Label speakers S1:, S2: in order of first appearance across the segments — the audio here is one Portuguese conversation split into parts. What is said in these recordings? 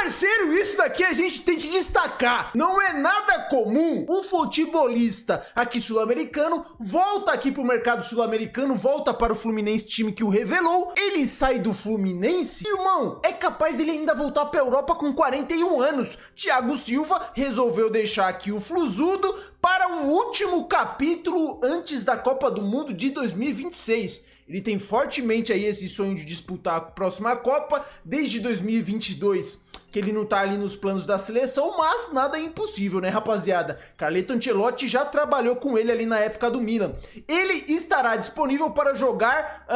S1: Parceiro, isso daqui a gente tem que destacar. Não é nada comum um futebolista aqui sul-americano volta aqui pro mercado sul-americano, volta para o Fluminense, time que o revelou. Ele sai do Fluminense, irmão, é capaz dele ainda voltar pra Europa com 41 anos. Thiago Silva resolveu deixar aqui o Fluzudo para um último capítulo antes da Copa do Mundo de 2026. Ele tem fortemente aí esse sonho de disputar a próxima Copa desde 2022, que ele não tá ali nos planos da seleção, mas nada é impossível, né, rapaziada? Carleto Ancelotti já trabalhou com ele ali na época do Milan. Ele estará disponível para jogar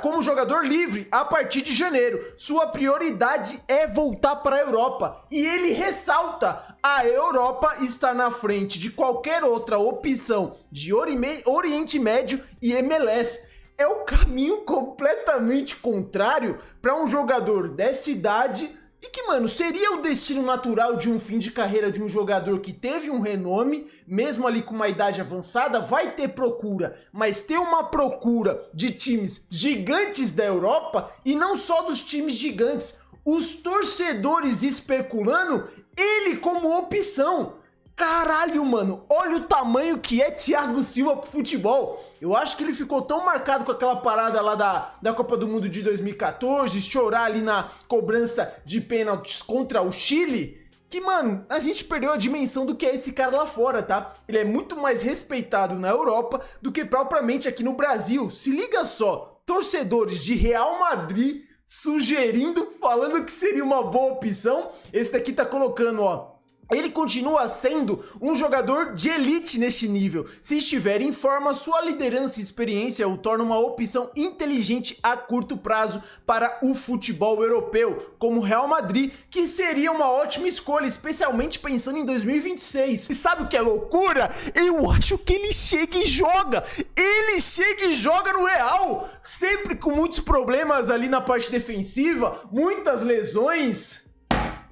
S1: como jogador livre a partir de janeiro. Sua prioridade é voltar para a Europa. E ele ressalta: a Europa está na frente de qualquer outra opção de Oriente Médio e MLS. É o caminho completamente contrário para um jogador dessa idade e que, mano, seria o destino natural de um fim de carreira de um jogador que teve um renome, mesmo ali com uma idade avançada. Vai ter procura, mas ter uma procura de times gigantes da Europa e não só dos times gigantes, os torcedores especulando ele como opção. Caralho, mano, olha o tamanho que é Thiago Silva pro futebol. Eu acho que ele ficou tão marcado com aquela parada lá da Copa do Mundo de 2014, chorar ali na cobrança de pênaltis contra o Chile, que, mano, a gente perdeu a dimensão do que é esse cara lá fora, tá? Ele é muito mais respeitado na Europa do que propriamente aqui no Brasil. Se liga só, torcedores de Real Madrid sugerindo, falando que seria uma boa opção. Esse daqui tá colocando, ó: ele continua sendo um jogador de elite neste nível. Se estiver em forma, sua liderança e experiência o torna uma opção inteligente a curto prazo para o futebol europeu, como o Real Madrid, que seria uma ótima escolha, especialmente pensando em 2026. E sabe o que é loucura? Eu acho que ele chega e joga. Ele chega e joga no Real, sempre com muitos problemas ali na parte defensiva, muitas lesões.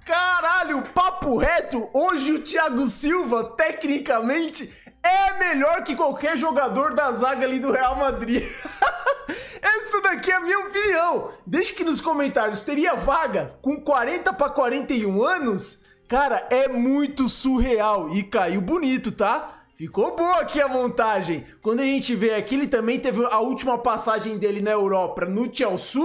S1: Caralho, papo reto, hoje o Thiago Silva, tecnicamente, é melhor que qualquer jogador da zaga ali do Real Madrid. Essa daqui é a minha opinião. Deixa aqui nos comentários, teria vaga com 40 para 41 anos? Cara, é muito surreal e caiu bonito, tá? Ficou boa aqui a montagem. Quando a gente vê aqui, ele também teve a última passagem dele na Europa no Chelsea.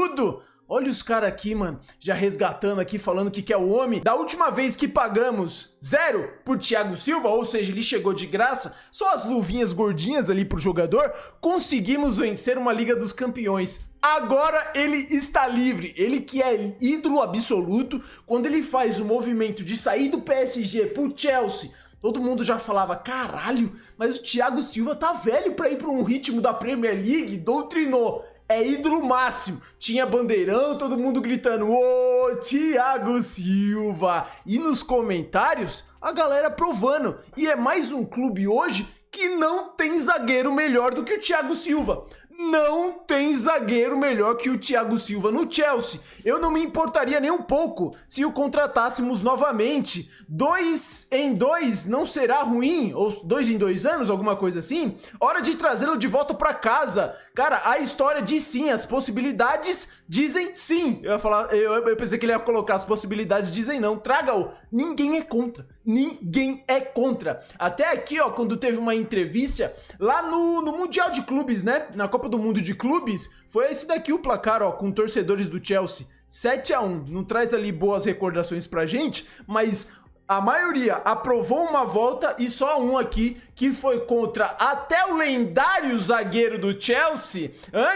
S1: Olha os caras aqui, mano, já resgatando aqui, falando que é o homem. Da última vez que pagamos 0 por Thiago Silva, ou seja, ele chegou de graça, só as luvinhas gordinhas ali pro jogador, conseguimos vencer uma Liga dos Campeões. Agora ele está livre, ele que é ídolo absoluto. Quando ele faz o movimento de sair do PSG pro Chelsea, todo mundo já falava: caralho, mas o Thiago Silva tá velho pra ir pra um ritmo da Premier League. Doutrinou. É ídolo máximo. Tinha bandeirão, todo mundo gritando: ô, Thiago Silva! E nos comentários, a galera provando. E é mais um clube hoje que não tem zagueiro melhor do que o Thiago Silva. Não tem zagueiro melhor que o Thiago Silva no Chelsea. Eu não me importaria nem um pouco se o contratássemos novamente. 2 em 2 não será ruim, ou 2 em 2 anos, alguma coisa assim. Hora de trazê-lo de volta pra casa. Cara, a história diz sim, as possibilidades dizem sim. Eu pensei que ele ia colocar as possibilidades dizem não. Traga-o. Ninguém é contra. Ninguém é contra. Até aqui, ó, quando teve uma entrevista lá no Mundial de Clubes, né? Na Copa do Mundo de Clubes, foi esse daqui o placar, ó, com torcedores do Chelsea. 7-1. Não traz ali boas recordações pra gente, mas a maioria aprovou uma volta e só um aqui que foi contra até o lendário zagueiro do Chelsea,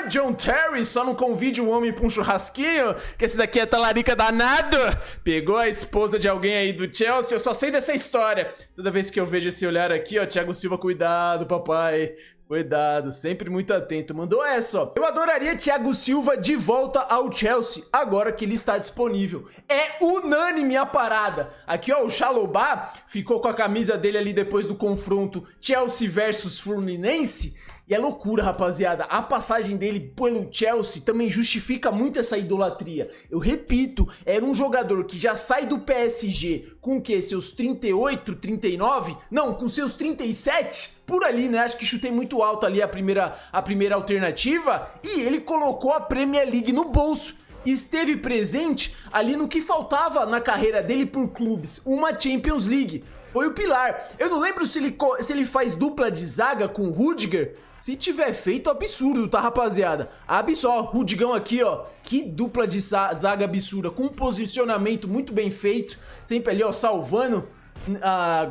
S1: John Terry. Só não convide um homem pra um churrasquinho, que esse daqui é talarica danado. Pegou a esposa de alguém aí do Chelsea. Eu só sei dessa história. Toda vez que eu vejo esse olhar aqui, ó, Thiago Silva, cuidado, papai. Cuidado, sempre muito atento. Mandou essa, ó: eu adoraria Thiago Silva de volta ao Chelsea, agora que ele está disponível. É unânime a parada. Aqui, ó, o Chalobah ficou com a camisa dele ali depois do confronto Chelsea versus Fluminense. E é loucura, rapaziada. A passagem dele pelo Chelsea também justifica muito essa idolatria. Eu repito, era um jogador que já sai do PSG com o quê? Seus 38, 39? Não, com seus 37? Por ali, né? Acho que chutei muito alto ali a primeira alternativa. E ele colocou a Premier League no bolso. esteve presente ali no que faltava na carreira dele por clubes, uma Champions League. Foi o pilar. Eu não lembro se ele faz dupla de zaga com o Rudiger. Se tiver feito, absurdo, tá, rapaziada? Só, Rudigão aqui, ó. Que dupla de zaga absurda, com um posicionamento muito bem feito. Sempre ali, ó, salvando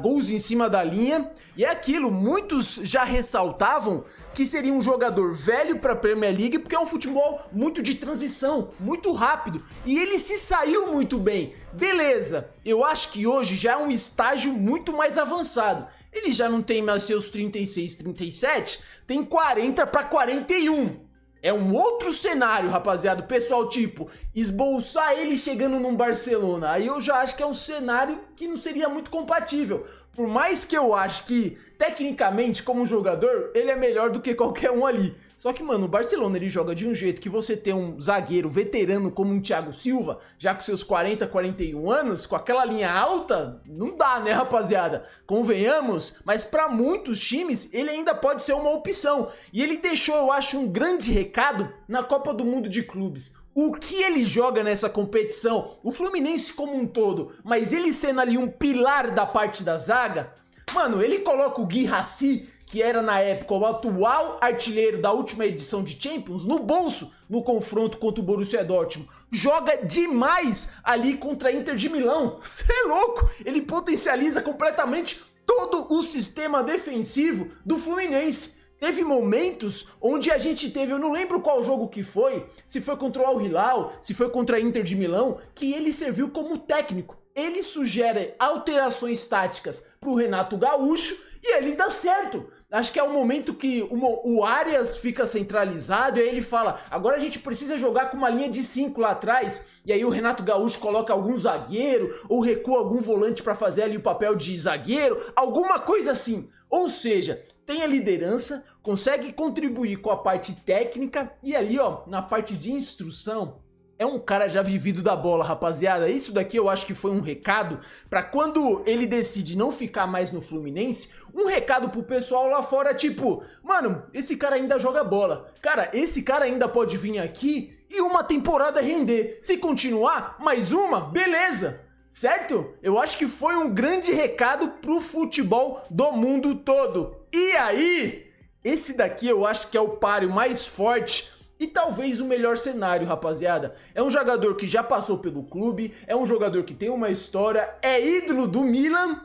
S1: gols em cima da linha. E é aquilo, muitos já ressaltavam que seria um jogador velho para a Premier League, porque é um futebol muito de transição, muito rápido, e ele se saiu muito bem. Beleza, eu acho que hoje já é um estágio muito mais avançado. Ele já não tem mais seus 36, 37, tem 40 para 41. É um outro cenário, rapaziada. O pessoal, tipo, esboçar ele chegando num Barcelona. Aí eu já acho que é um cenário que não seria muito compatível. Por mais que eu acho que, tecnicamente, como jogador, ele é melhor do que qualquer um ali. Só que, mano, o Barcelona, ele joga de um jeito que você tem um zagueiro veterano como um Thiago Silva, já com seus 40, 41 anos, com aquela linha alta, não dá, né, rapaziada? Convenhamos, mas pra muitos times, ele ainda pode ser uma opção. E ele deixou, eu acho, um grande recado na Copa do Mundo de Clubes. O que ele joga nessa competição, o Fluminense como um todo, mas ele sendo ali um pilar da parte da zaga, mano, ele coloca o Guirassy, que era na época o atual artilheiro da última edição de Champions, no bolso no confronto contra o Borussia Dortmund. Joga demais ali contra a Inter de Milão. Você é louco! Ele potencializa completamente todo o sistema defensivo do Fluminense. Teve momentos onde a gente teve, eu não lembro qual jogo que foi, se foi contra o Al Hilal, se foi contra a Inter de Milão, que ele serviu como técnico. Ele sugere alterações táticas pro Renato Gaúcho e ele dá certo. Acho que é o momento que o Arias fica centralizado e aí ele fala, agora a gente precisa jogar com uma linha de 5 lá atrás, e aí o Renato Gaúcho coloca algum zagueiro ou recua algum volante para fazer ali o papel de zagueiro, alguma coisa assim. Ou seja, tem a liderança, consegue contribuir com a parte técnica e ali, ó, na parte de instrução, é um cara já vivido da bola, rapaziada. Isso daqui eu acho que foi um recado pra quando ele decide não ficar mais no Fluminense, um recado pro pessoal lá fora, tipo, mano, esse cara ainda joga bola. Cara, esse cara ainda pode vir aqui e uma temporada render. Se continuar, mais uma, beleza. Certo? Eu acho que foi um grande recado pro futebol do mundo todo. E aí, esse daqui eu acho que é o páreo mais forte e talvez o melhor cenário, rapaziada. É um jogador que já passou pelo clube, é um jogador que tem uma história, é ídolo do Milan.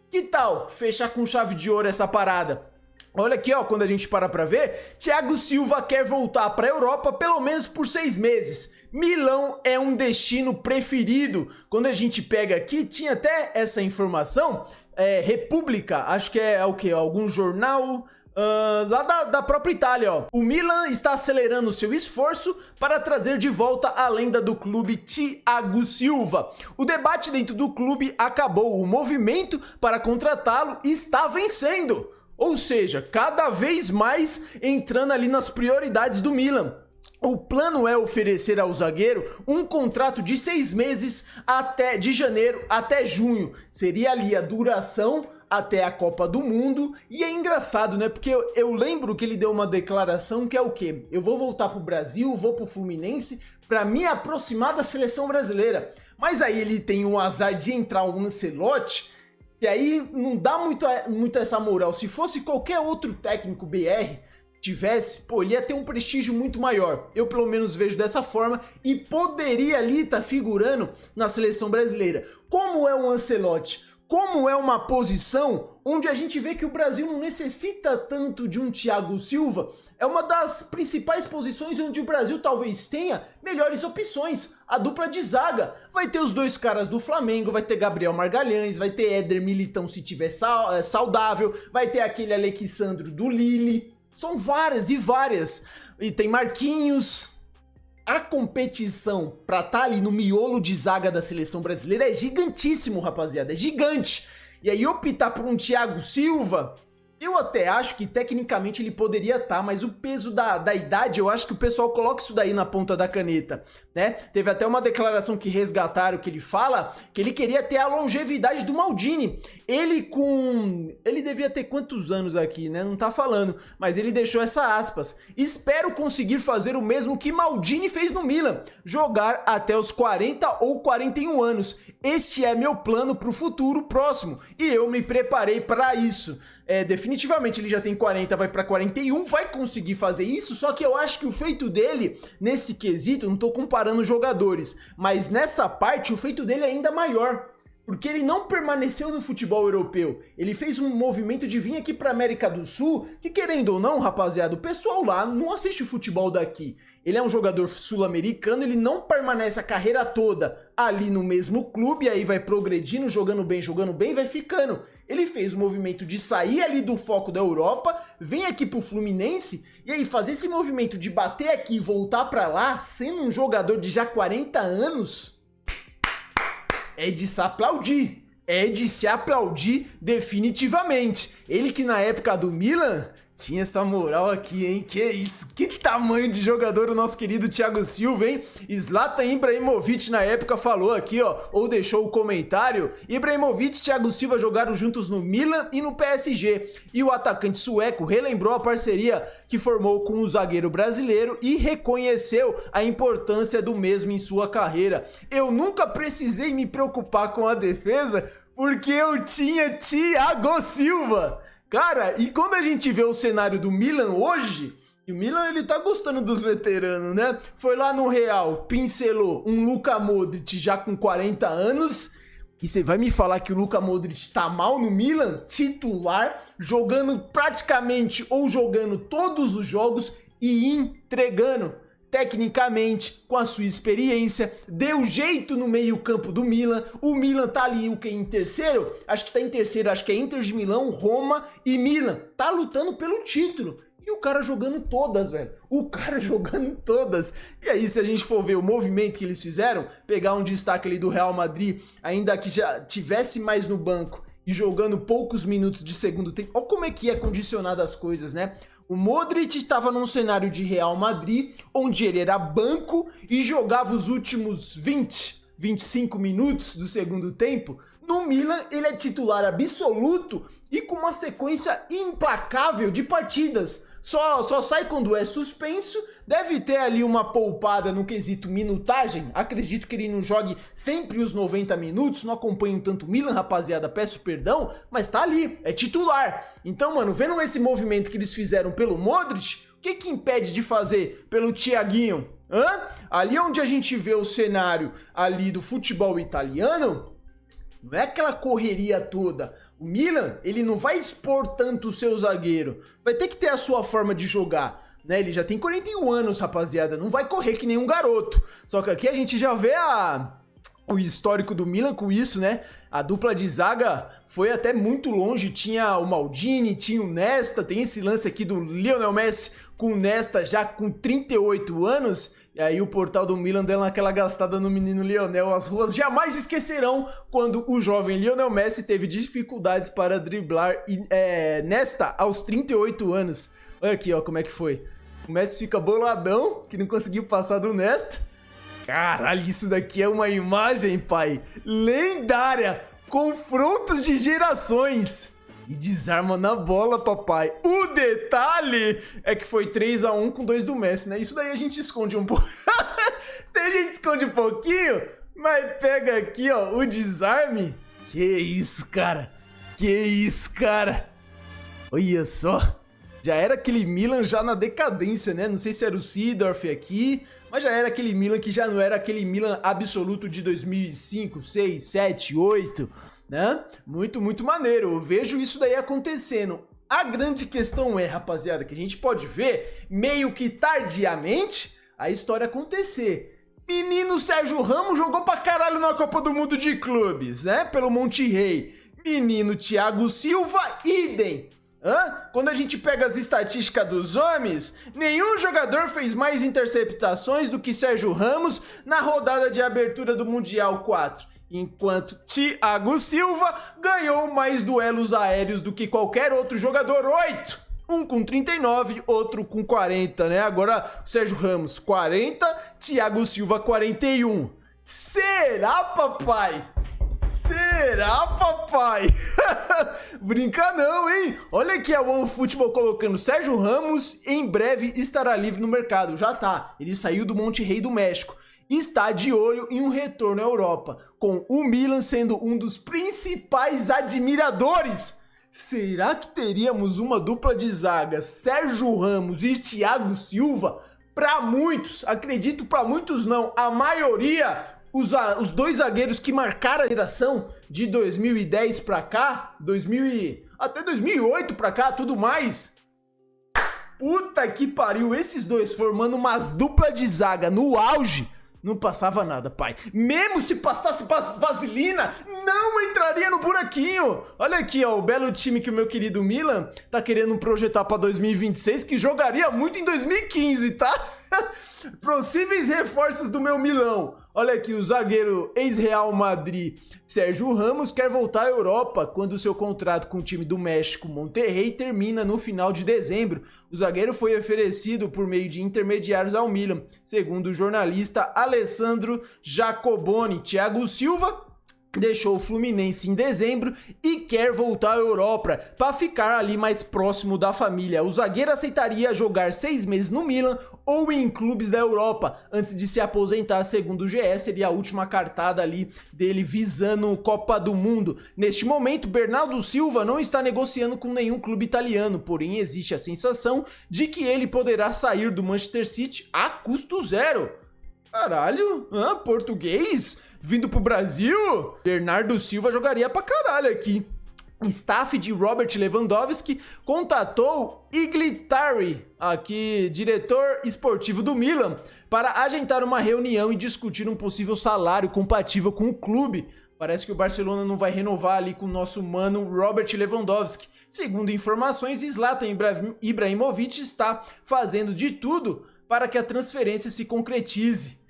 S1: Que tal fechar com chave de ouro essa parada? Olha aqui, ó, quando a gente para pra ver, Thiago Silva quer voltar pra Europa pelo menos por 6 meses. Milão é um destino preferido. Quando a gente pega aqui, tinha até essa informação, República, acho que é o quê? Algum jornal lá da própria Itália, ó. O Milan está acelerando seu esforço para trazer de volta a lenda do clube Thiago Silva. O debate dentro do clube acabou, o movimento para contratá-lo está vencendo. Ou seja, cada vez mais entrando ali nas prioridades do Milan. O plano é oferecer ao zagueiro um contrato de 6 meses de janeiro até junho. Seria ali a duração até a Copa do Mundo. E é engraçado, né? Porque eu lembro que ele deu uma declaração que é o quê? Eu vou voltar pro Brasil, vou pro Fluminense para me aproximar da seleção brasileira. Mas aí ele tem o azar de entrar um Ancelotti, e aí não dá muito essa moral. Se fosse qualquer outro técnico BR tivesse, pô, ele ia ter um prestígio muito maior. Eu pelo menos vejo dessa forma e poderia ali estar figurando na seleção brasileira. Como é o Ancelotti? Como é uma posição onde a gente vê que o Brasil não necessita tanto de um Thiago Silva, é uma das principais posições onde o Brasil talvez tenha melhores opções. A dupla de zaga vai ter os dois caras do Flamengo, vai ter Gabriel Magalhães, vai ter Éder Militão se tiver saudável, vai ter aquele Alexandro do Lille. São várias e várias. E tem Marquinhos. A competição pra estar ali no miolo de zaga da seleção brasileira é gigantíssimo, rapaziada. É gigante. E aí optar por um Thiago Silva, Eu até acho que tecnicamente ele poderia estar, mas o peso da idade, eu acho que o pessoal coloca isso daí na ponta da caneta, né? Teve até uma declaração que resgataram que ele fala que ele queria ter a longevidade do Maldini. Ele devia ter quantos anos aqui, né? Não tá falando, mas ele deixou essa aspas. Espero conseguir fazer o mesmo que Maldini fez no Milan, jogar até os 40 ou 41 anos. Este é meu plano pro futuro próximo e eu me preparei para isso. Definitivamente ele já tem 40, vai pra 41, vai conseguir fazer isso, só que eu acho que o feito dele, nesse quesito, não tô comparando jogadores, mas nessa parte o feito dele é ainda maior, porque ele não permaneceu no futebol europeu, ele fez um movimento de vir aqui pra América do Sul, que querendo ou não, rapaziada, o pessoal lá não assiste o futebol daqui, ele é um jogador sul-americano, ele não permanece a carreira toda ali no mesmo clube, aí vai progredindo, jogando bem, vai ficando. Ele fez o movimento de sair ali do foco da Europa, vem aqui pro Fluminense, e aí fazer esse movimento de bater aqui e voltar pra lá, sendo um jogador de já 40 anos, é de se aplaudir. É de se aplaudir definitivamente. Ele que na época do Milan tinha essa moral aqui, hein? Que isso? Que tamanho de jogador o nosso querido Thiago Silva, hein? Zlatan Ibrahimovic na época falou aqui, ó, ou deixou o comentário. Ibrahimovic e Thiago Silva jogaram juntos no Milan e no PSG. E o atacante sueco relembrou a parceria que formou com o zagueiro brasileiro e reconheceu a importância do mesmo em sua carreira. Eu nunca precisei me preocupar com a defesa porque eu tinha Thiago Silva. Cara, e quando a gente vê o cenário do Milan hoje, o Milan ele tá gostando dos veteranos, né? Foi lá no Real, pincelou um Luka Modric já com 40 anos, e você vai me falar que o Luka Modric tá mal no Milan? Titular, jogando praticamente ou jogando todos os jogos e entregando. Tecnicamente, com a sua experiência, deu jeito no meio-campo do Milan. O Milan tá ali o que em terceiro? Acho que tá em terceiro, acho que é Inter de Milão, Roma e Milan. Tá lutando pelo título. E o cara jogando todas, velho. O cara jogando todas. E aí, se a gente for ver o movimento que eles fizeram, pegar um destaque ali do Real Madrid, ainda que já tivesse mais no banco e jogando poucos minutos de segundo tempo. Olha como é que é condicionado as coisas, né? O Modric estava num cenário de Real Madrid, onde ele era banco e jogava os últimos 25 minutos do segundo tempo. No Milan, ele é titular absoluto e com uma sequência implacável de partidas. Só sai quando é suspenso, deve ter ali uma poupada no quesito minutagem, acredito que ele não jogue sempre os 90 minutos, não acompanho tanto o Milan, rapaziada, peço perdão, mas tá ali, é titular. Então, mano, vendo esse movimento que eles fizeram pelo Modric, o que impede de fazer pelo Thiaguinho? Ali onde a gente vê o cenário ali do futebol italiano, não é aquela correria toda. O Milan, ele não vai expor tanto o seu zagueiro. Vai ter que ter a sua forma de jogar, né? Ele já tem 41 anos, rapaziada. Não vai correr que nem um garoto. Só que aqui a gente já vê o histórico do Milan com isso, né? A dupla de zaga foi até muito longe. Tinha o Maldini, tinha o Nesta. Tem esse lance aqui do Lionel Messi com o Nesta já com 38 anos. E aí o portal do Milan deu aquela gastada no menino Lionel. As ruas jamais esquecerão quando o jovem Lionel Messi teve dificuldades para driblar Nesta aos 38 anos. Olha aqui, ó, como é que foi. O Messi fica boladão, que não conseguiu passar do Nesta. Caralho, isso daqui é uma imagem, pai, lendária. Confrontos de gerações. E desarma na bola, papai. O detalhe é que foi 3-1 com 2 do Messi, né? Isso daí a gente esconde um pouco. Isso daí a gente esconde um pouquinho, mas pega aqui, ó, o desarme. Que isso, cara. Que isso, cara. Olha só. Já era aquele Milan já na decadência, né? Não sei se era o Seedorf aqui, mas já era aquele Milan que já não era aquele Milan absoluto de 2005, 6, 7, 8... né? Muito, muito maneiro. Eu vejo isso daí acontecendo. A grande questão é, rapaziada, que a gente pode ver meio que tardiamente a história acontecer. Menino Sérgio Ramos jogou pra caralho na Copa do Mundo de Clubes, né? Pelo Monterrey. Menino Thiago Silva, idem. Quando a gente pega as estatísticas dos homens, nenhum jogador fez mais interceptações do que Sérgio Ramos na rodada de abertura do Mundial 4. enquanto Thiago Silva ganhou mais duelos aéreos do que qualquer outro jogador, 8. Um com 39, outro com 40, né? Agora, Sérgio Ramos, 40, Thiago Silva, 41. Será, papai? Será, papai? Brinca não, hein? Olha aqui a OneFootball colocando: Sérgio Ramos em breve estará livre no mercado. Já tá, ele saiu do Monterrey do México. Está de olho em um retorno à Europa, com o Milan sendo um dos principais admiradores. Será que teríamos uma dupla de zaga, Sérgio Ramos e Thiago Silva? Para muitos, acredito para muitos não, a maioria, os dois zagueiros que marcaram a geração de 2010 para cá, até 2008 para cá, tudo mais. Puta que pariu, esses dois formando umas dupla de zaga no auge, não passava nada, pai. Mesmo se passasse vaselina, não entraria no buraquinho. Olha aqui, ó, o belo time que o meu querido Milan tá querendo projetar pra 2026, que jogaria muito em 2015, tá? Possíveis reforços do meu Milão. Olha aqui, o zagueiro ex-Real Madrid, Sérgio Ramos, quer voltar à Europa quando seu contrato com o time do México, Monterrey, termina no final de dezembro. O zagueiro foi oferecido por meio de intermediários ao Milan, segundo o jornalista Alessandro Jacoboni. Thiago Silva deixou o Fluminense em dezembro e quer voltar à Europa para ficar ali mais próximo da família. O zagueiro aceitaria jogar 6 meses no Milan ou em clubes da Europa antes de se aposentar, segundo o GE. Seria a última cartada ali dele visando Copa do Mundo. Neste momento, Bernardo Silva não está negociando com nenhum clube italiano, porém existe a sensação de que ele poderá sair do Manchester City a custo zero. Caralho, português? Vindo pro Brasil? Bernardo Silva jogaria pra caralho aqui. Staff de Robert Lewandowski contatou Iglitari, aqui diretor esportivo do Milan, para agendar uma reunião e discutir um possível salário compatível com o clube. Parece que o Barcelona não vai renovar ali com o nosso mano Robert Lewandowski. Segundo informações, Zlatan Ibrahimovic está fazendo de tudo para que a transferência se concretize.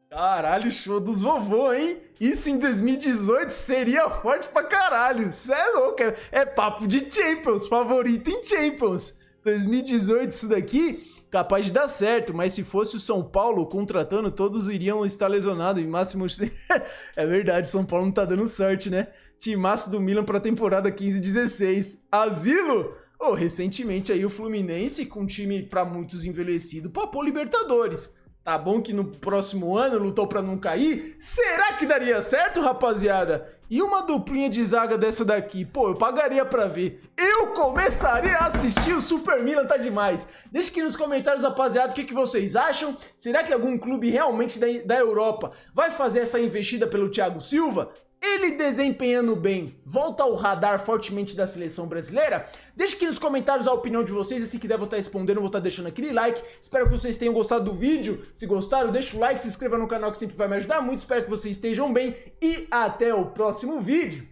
S1: Caralho, show dos vovô, hein? Isso em 2018 seria forte pra caralho. Cê é louco, é papo de Champions, favorito em Champions. 2018 isso daqui, capaz de dar certo, mas se fosse o São Paulo contratando, todos iriam estar lesionados em máximo... É verdade, São Paulo não tá dando sorte, né? Timaço do Milan pra temporada 15-16. Asilo? Recentemente aí o Fluminense, com um time pra muitos envelhecido, papou Libertadores. Tá bom que no próximo ano lutou pra não cair? Será que daria certo, rapaziada? E uma duplinha de zaga dessa daqui? Pô, eu pagaria pra ver. Eu começaria a assistir, o Super Milan tá demais. Deixa aqui nos comentários, rapaziada, o que vocês acham? Será que algum clube realmente da Europa vai fazer essa investida pelo Thiago Silva? Ele desempenhando bem, volta ao radar fortemente da seleção brasileira? Deixa aqui nos comentários a opinião de vocês, assim que der vou estar respondendo, vou estar deixando aquele like. Espero que vocês tenham gostado do vídeo. Se gostaram, deixa o like, se inscreva no canal que sempre vai me ajudar muito. Espero que vocês estejam bem e até o próximo vídeo.